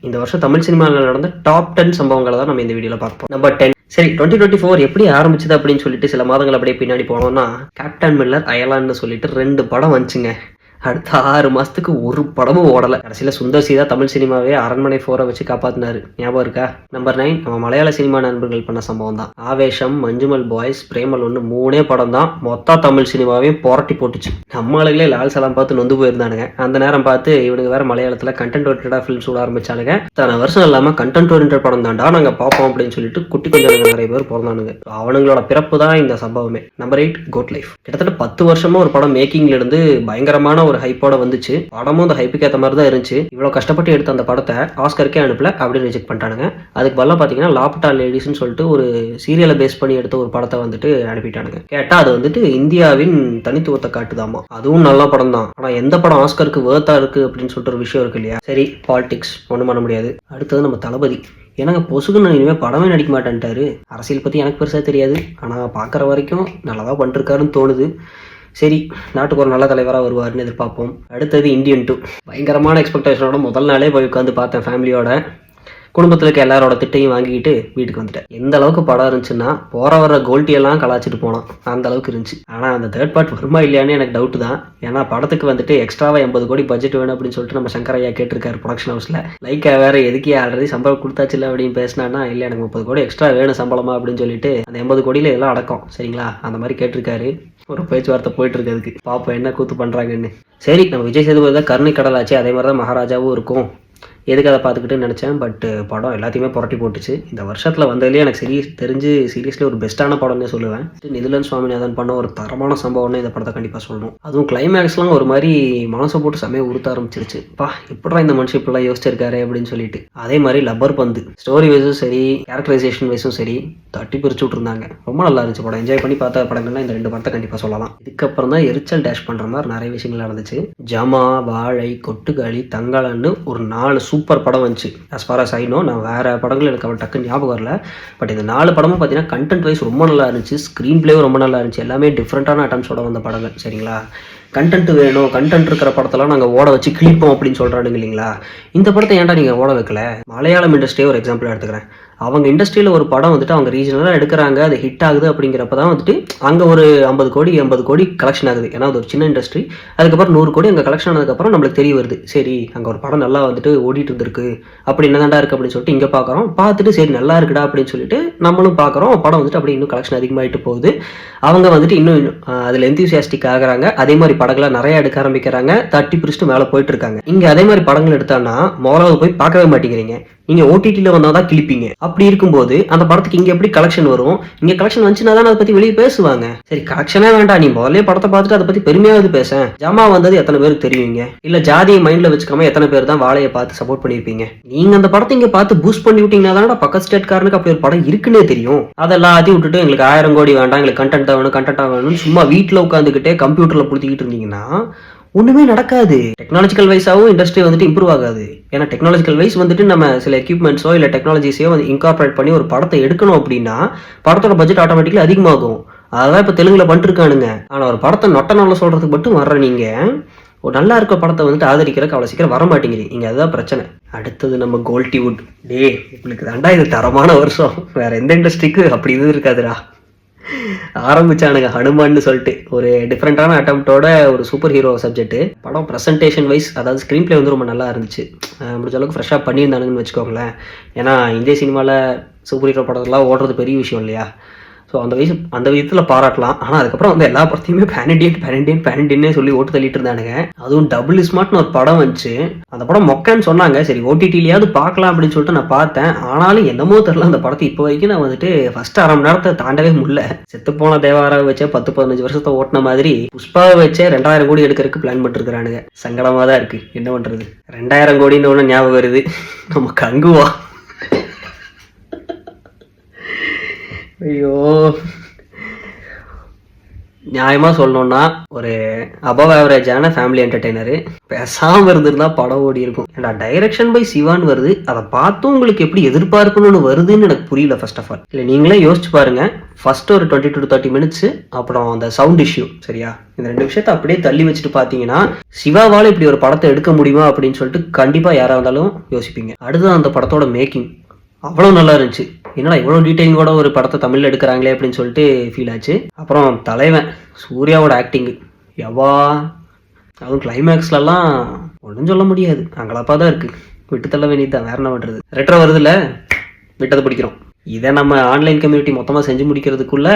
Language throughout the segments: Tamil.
இந்த வருஷம் தமிழ் சினிமாவில் நடந்த டாப் 10 சம்பவங்களை தான் நம்ம இந்த வீடியோவில் பார்ப்போம். நம்பர் 10. சரி, 2024 எப்படி ஆரம்பிச்சது அப்படின்னு சொல்லிட்டு சில மாதங்கள் அப்படியே பின்னாடி போனோம்னா, கேப்டன் மில்லர் அயலான்னு சொல்லிட்டு 2 படம் வந்துச்சுங்க. அடுத்த 6 மாசத்துக்கு ஒரு படமும் ஓடலை. கடைசியில் சுந்தர் சி தான் தமிழ் சினிமாவே அரண்மனை 4 வச்சு காப்பாத்தினாரு. ஞாபகம் இருக்கா? நம்பர் 9 நம்ம மலையாள சினிமா நண்பர்கள் பண்ண சம்பவம் தான். ஆவேஷம், மஞ்சுமல் பாய்ஸ், பிரேமல் 1 3 படம் தான் மொத்த தமிழ் சினிமாவையும் புரட்டி போட்டுச்சு. நம்ம ஆளுகளே லால் சலாம் பார்த்து நொந்து போயிருந்தானுங்க. அந்த நேரம் பார்த்து இவனுக்கு வேற மலையாளத்தில் கண்டென்ட் ஓரியன்டா ஃபிலிம்ஸ் விட ஆரம்பிச்சானுங்க. இத்தனை வருஷம் இல்லாமல் கண்டென்ட் ஓரியன்டட் படம் தாண்டா நாங்கள் பார்ப்போம் அப்படின்னு சொல்லிட்டு குட்டி கொஞ்சம் நிறைய பேர் பிறந்தானுங்க. அவனுங்களோட பிறப்பு தான் இந்த சம்பவமே. Number 8 code life. கிட்டத்தட்ட 10 வருஷமா ஒரு படம் மேக்கிங்ல இருந்து பயங்கரமான ஒரு ஹைப்போட வந்துச்சு. படமும் அந்த ஹைப்புக்கு ஏற்ற மாதிரி தான் இருந்துச்சு. இவ்வளவு கஷ்டப்பட்டு எடுத்த அந்த படத்தை ஆஸ்கருக்கே அனுப்பல, அப்படின்னு ரிஜெக்ட் பண்ணிட்டானுங்க. அதுக்கு பதிலா பாத்தீங்கன்னா லாப்டா லேடிஸ்ன்னு சொல்லிட்டு ஒரு சீரியலை பேஸ் பண்ணி எடுத்த ஒரு படத்தை வந்துட்டு அனுப்பிட்டானுங்க. கேட்டா அது வந்துட்டு இந்தியாவின் தனித்துவத்தை காட்டுதாமா. அதுவும் நல்ல படம் தான். ஆனா எந்த படம் ஆஸ்கருக்கு வேர்த்தா இருக்கு அப்படின்னு சொல்லிட்டு ஒரு விஷயம் இருக்கு இல்லையா? சரி, பாலிடிக்ஸ் ஒண்ணும் பண்ண முடியாது. அடுத்தது நம்ம தளபதி. எனக்கு பொசுக்குன்னு இனிமேல் படமே நடிக்க மாட்டேன்ட்டாரு. அரசியல் பத்தி எனக்கு பெருசா தெரியாது, ஆனா பாக்குற வரைக்கும் நல்லதா பண்ணிருக்காருன்னு தோணுது. சரி, நாட்டுக்கு ஒரு நல்ல தலைவராக வருவார்னு எதிர்பார்ப்போம். அடுத்தது இந்தியன் 2. பயங்கரமான எக்ஸ்பெக்டேஷனோட முதல் நாளே போய் உட்காந்து பார்த்தேன் ஃபேமிலியோட. குடும்பத்தில் இருக்க எல்லாரோட திட்டையும் வாங்கிக்கிட்டு வீட்டுக்கு வந்துட்டேன். எந்த அளவுக்கு படம் இருந்துச்சுன்னா போற வர கோல்ட்டியெல்லாம் கலாச்சிட்டு போனோம், அந்த அளவுக்கு இருந்துச்சு. ஆனால் அந்த தேர்ட் பார்ட் வருமா இல்லையான்னு எனக்கு டவுட் தான். ஏன்னா படத்துக்கு வந்துட்டு எக்ஸ்ட்ராவாக 80 கோடி பட்ஜெட் வேணும் அப்படின்னு சொல்லிட்டு நம்ம சங்கரையா கேட்டிருக்காரு ப்ரொடக்ஷன் ஹவுஸில். லைக்கா வேற எதுக்கே ஆல்ரெடி சம்பளம் கொடுத்தாச்சு இல்லை அப்படின்னு பேசினான்னா, இல்லை எனக்கு 30 கோடி எக்ஸ்ட்ரா வேணும் சம்பளமா அப்படின்னு சொல்லிட்டு அந்த 80 கோடியில் எல்லாம் அடக்கம் சரிங்களா, அந்த மாதிரி கேட்டிருக்காரு. ஒரு பேச்சுவார்த்தை போயிட்டு இருக்கிறதுக்கு பாப்போம் என்ன கூத்து பண்றாங்கன்னு. சரி, நம்ம விஜய் சேதுபதி தான் கருணை கடலாச்சு, அதே மாதிரி தான் மகாராஜாவும் இருக்கும். எதுக்கு அதை பார்த்துக்கிட்டு நினச்சேன். பட் படம் எல்லாத்தையுமே புரட்டி போட்டுச்சு. இந்த வருஷத்தில் வந்ததுலேயே எனக்கு தெரிஞ்சு சீரியஸ்லி ஒரு பெஸ்ட்டான படம்னே சொல்லுவேன். நிதிலன் சுவாமிநாதன் பண்ண ஒரு தரமான சம்பவம்னு இந்த படத்தை கண்டிப்பாக சொல்லணும். அதுவும் கிளைமேக்ஸ்லாம் ஒரு மாதிரி மனசை போட்டு செமையை உறுத்த ஆரம்பிச்சிருச்சு. எப்படா இந்த மனுஷன் இப்படிலாம் யோசிச்சிருக்காரு அப்படின்னு சொல்லிட்டு. அதே மாதிரி லப்பர் பந்து ஸ்டோரி வைஸும் சரி, கேரக்டரைசேஷன் வைஸும் சரி தட்டி பிரிச்சு விட்டுருந்தாங்க. ரொம்ப நல்லா இருந்துச்சு படம். என்ஜாய் பண்ணி பார்த்த படங்கள்லாம் இந்த 2 படத்தை கண்டிப்பாக சொல்லலாம். இதுக்கப்புறம் தான் எரிச்சல் டேஷ் பண்ணுற மாதிரி நிறைய விஷயங்கள் நடந்துச்சு. ஜமா, வாழை, கொட்டுக்காளி, தங்காளன்னு ஒரு 4 சூப்பர் படம் வந்துச்சு. as far as I know, நான் வேற படங்கள் எனக்கு அவள் டக்குன்னு ஞாபகம் வரல. பட் இந்த 4 படமும் பார்த்தீங்கன்னா கண்டென்ட் வைஸ் ரொம்ப நல்லா இருந்துச்சு. ஸ்க்ரீன் பிளேவும் ரொம்ப நல்லா இருந்துச்சு. எல்லாமே டிஃப்ரெண்ட்டான அட்டம்ஸோட வந்த படங்கள் சரிங்களா. கண்டென்ட் வேணும், கண்டென்ட் இருக்கிற படத்தெல்லாம் நாங்கள் ஓட வச்சு கிளிப்போம் அப்படின்னு சொல்கிறானுங்க இல்லைங்களா. இந்த படத்தை ஏன்டா நீங்கள் ஓட வைக்கல? மலையாளம் இண்டஸ்ட்ரியே ஒரு எக்ஸாம்பிள் எடுத்துக்கிறேன். அவங்க இண்டஸ்ட்ரியில் ஒரு படம் வந்துட்டு அவங்க ரீஜனலாக எடுக்கிறாங்க, அது ஹிட் ஆகுது அப்படிங்கிறப்ப தான் வந்துட்டு அங்கே ஒரு 50 கோடி 80 கோடி கலெக்ஷன் ஆகுது. ஏன்னா அது ஒரு சின்ன இண்டஸ்ட்ரி. அதுக்கப்புறம் 100 கோடி அங்கே கலெக்ஷன் ஆனதுக்கப்புறம் நம்மளுக்கு தெரிய வருது, சரி அங்கே ஒரு படம் நல்லா வந்துட்டு ஓடிட்டு இருந்திருக்கு, அப்படி என்னதாண்டா இருக்குது அப்படின்னு சொல்லிட்டு இங்கே பார்க்குறோம். பார்த்துட்டு சரி நல்லா இருக்குடா அப்படின்னு சொல்லிட்டு நம்மளும் பார்க்குறோம். படம் வந்துட்டு அப்படி இன்னும் கலெக்ஷன் அதிகமாகிட்டு போகுது. அவங்க வந்துட்டு இன்னும் அதில் எந்தூசியாஸ்டிக் ஆகுறாங்க. அதே மாதிரி படங்களை நிறைய எடுக்க ஆரம்பிக்கிறாங்க. தட்டி பிரிச்சுட்டு மேலே போயிட்டு இருக்காங்க. இங்கே அதே மாதிரி படங்கள் எடுத்தான்னா முதலாவது போய் பார்க்கவே மாட்டேங்கிறீங்க. நீங்க ஓடிடியில் வந்தால் தான் கிளிப்பீங்க. அப்படி இருக்கும்போது அந்த படத்துக்கு இங்கே எப்படி கலெக்ஷன் வரும்? இங்கே கலெக்ஷன் வந்துச்சுன்னா தான் அதை பற்றி வெளியே பேசுவாங்க. சரி, கலெக்ஷனே வேண்டாம், நீ முதல்ல படத்தை பார்த்துட்டு அதை பற்றி பெருமையாவது பேச. ஜாமா வந்தது எத்தனை பேருக்கு தெரியுங்க? இல்லை ஜாதியை மைண்டில் வச்சுக்காம எத்தனை பேர் தான் வாழையை பார்த்து சப்போர்ட் பண்ணியிருப்பீங்க? நீங்கள் அந்த படத்தை இங்கே பார்த்து பூஸ்ட் பண்ணி விட்டீங்கன்னா தான் பக்கத்து ஸ்டேட்காரனுக்கு அப்படி ஒரு படம் இருக்குன்னே தெரியும். அதெல்லாத்தையும் விட்டுட்டு எங்களுக்கு 1000 கோடி வேண்டாம், எங்களுக்கு கண்டென்ட் வேணும், கண்டென்ட்டாக வேணும்னு சும்மா வீட்டில் உட்காந்துக்கிட்டே கம்ப்யூட்டரில் புடுத்திக்கிட்டு இருந்தீங்கன்னா ஒண்ணுமே நடக்காது. டெக்னாலஜிக்கல் வைஸாவும் இண்டஸ்ட்ரி வந்துட்டு இம்ப்ரூவ் ஆகாது. ஏன்னா டெக்னாலஜிக்கல் வைஸ் வந்துட்டு நம்ம சில எக்யூப்மெண்ட்ஸோ இல்லை டெக்னாலஜிஸையோ வந்து இன்கார்பரேட் பண்ணி ஒரு படத்தை எடுக்கணும் அப்படின்னா படத்தோட பட்ஜெட் ஆட்டோமேட்டிக்கலி அதிகமாகும். அதான் இப்போ தெலுங்குல பண்ணிருக்கானுங்க. ஆனால் ஒரு படத்தை நொட்ட நாள சொல்றதுக்கு மட்டும் வர்ற நீங்க ஒரு நல்லா இருக்க படத்தை வந்துட்டு ஆதரிக்கிறதுக்கு அவ்வளோ சீக்கிரம் வர மாட்டேங்கிறீங்க. இங்கே அதுதான் பிரச்சனை. அடுத்தது நம்ம கோல்டிவுட். உங்களுக்கு தாண்டா இது தரமான வருஷம். வேற எந்த இண்டஸ்ட்ரிக்கு அப்படி இது இருக்காதுடா. ஆரம்பிச்சானுங்க ஹனுமான்னு சொல்லிட்டு ஒரு டிஃப்ரெண்டான அட்டம்ப்டோட ஒரு சூப்பர் ஹீரோ சப்ஜெக்ட். படம் ப்ரெசன்டேஷன் வைஸ் அதாவது ஸ்க்ரீன் பிளே வந்து ரொம்ப நல்லா இருந்துச்சு. முடிஞ்ச அளவுக்கு ஃப்ரெஷ்ஷாக பண்ணியிருந்தானுங்கன்னு வச்சுக்கோங்களேன். ஏன்னா இந்திய சினிமாவில் சூப்பர் ஹீரோ படத்தெல்லாம் ஓடுறது பெரிய விஷயம் இல்லையா. ஸோ அந்த விதத்தில் பாராட்டலாம். ஆனால் அதுக்கப்புறம் வந்து எல்லா படத்தையுமே பேனண்டியன்னே சொல்லி ஓட்டு தள்ளிட்டு இருந்தானுங்க. அதுவும் டபுள் ஸ்மார்ட்னு ஒரு படம் வந்துச்சு. அந்த படம் மொக்கன்னு சொன்னாங்க. சரி ஓடிடிலையாவது பார்க்கலாம் அப்படின்னு சொல்லிட்டு நான் பார்த்தேன். ஆனாலும் என்னமோ தெரியல, அந்த படத்தை இப்போ வரைக்கும் நான் வந்துட்டு ஃபர்ஸ்ட் 1/2 மணி நேரத்தை தாண்டவே முடியல. செத்து போன தேவாராவை வச்சே 10-15 வருஷத்தை ஓட்டின மாதிரி புஷ்பாவை வச்சே 2000 கோடி எடுக்கிறதுக்கு பிளான் பண்ணிருக்கிறானுங்க. சங்கடமாக தான் இருக்கு. என்ன பண்றது? 2000 கோடின்னு ஒன்று ஞாபகம் வருது. நம்ம கங்குவா. ஐயோ, நியாயமாக சொல்லணும்னா ஒரு அபவ் ஆவரேஜான ஃபேமிலி என்டர்டெய்னரு. பேசாமல் இருந்திருந்தா படம் ஓடி இருக்கும். ஏன்னா டைரக்ஷன் பை சிவான்னு வருது, அதை பார்த்தும் உங்களுக்கு எப்படி எதிர்பார்க்கணும்னு வருதுன்னு எனக்கு புரியல ஃபர்ஸ்ட் ஆஃப் ஆல். இல்லை நீங்களே யோசிச்சு பாருங்க, ஃபர்ஸ்ட் ஒரு 20 to 30 minutes, அப்புறம் அந்த சவுண்ட் இஷ்யூ, சரியா, இந்த 2 விஷயத்தை அப்படியே தள்ளி வச்சுட்டு பார்த்தீங்கன்னா சிவாவால் இப்படி ஒரு படத்தை எடுக்க முடியுமா அப்படின்னு சொல்லிட்டு கண்டிப்பாக யாராக இருந்தாலும் யோசிப்பீங்க. அடுத்து அந்த படத்தோட மேக்கிங் அவ்வளோ நல்லா இருந்துச்சு. என்னடா இவ்வளோ டீட்டெயிலிங்கோட ஒரு படத்தை தமிழில் எடுக்கிறாங்களே அப்படின்னு சொல்லிட்டு ஃபீல் ஆச்சு. அப்புறம் தலைவன் சூர்யாவோட ஆக்டிங்கு எவ்வா, அதுவும் கிளைமேக்ஸ்லலாம் ஒன்றும் சொல்ல முடியாது, அங்களாப்பா தான் இருக்குது. விட்டு தள்ள வேண்டியது தான், வேற என்ன பண்ணுறது. ரெட்ரோ வருதுல்ல, விட்டதை பிடிக்கிறோம். இதை நம்ம ஆன்லைன் கம்யூனிட்டி மொத்தமாக செஞ்சு முடிக்கிறதுக்குள்ள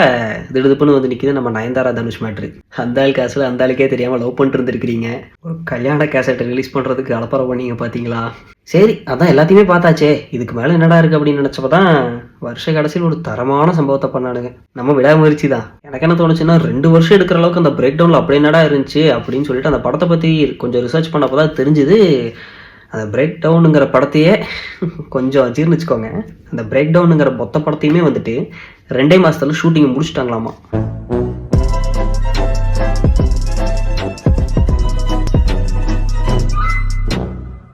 திடுதுப்புன்னு வந்து நிற்கிது நம்ம நயன்தாரா தனுஷ் மேட்ரு. அந்த ஆள் காசில் அந்த ஆளுக்கே தெரியாமல் லவ் பண்ணிட்டு இருந்திருக்கிறீங்க, ஒரு கல்யாண கேசட்டை ரிலீஸ் பண்ணுறதுக்கு அலப்பறை பண்ணீங்க பார்த்தீங்களா. சரி, அதான் எல்லாத்தையுமே பார்த்தாச்சே, இதுக்கு மேலே என்னடா இருக்குது அப்படின்னு நினச்சப்போ தான் வருஷ கடைசியில் ஒரு தரமான சம்பவத்தை பண்ணானுங்க. நம்ம விடாமுயற்சி தான். எனக்கு என்ன தோணுச்சுன்னா 2 வருஷம் எடுக்கிற அளவுக்கு அந்த பிரேக் டவுனில் அப்படி என்னடா இருந்துச்சு அப்படின்னு சொல்லிட்டு அந்த படத்தை பற்றி கொஞ்சம் ரிசர்ச் பண்ணப்போ தான் தெரிஞ்சுது. அந்த பிரேக் டவுனுங்கிற படத்தையே கொஞ்சம் ஜீர்ணிச்சுக்கோங்க, அந்த பிரேக் டவுனுங்கிற மொத்த படத்தையுமே வந்துட்டு 2 மாதத்துல ஷூட்டிங் முடிச்சுட்டாங்களாமா.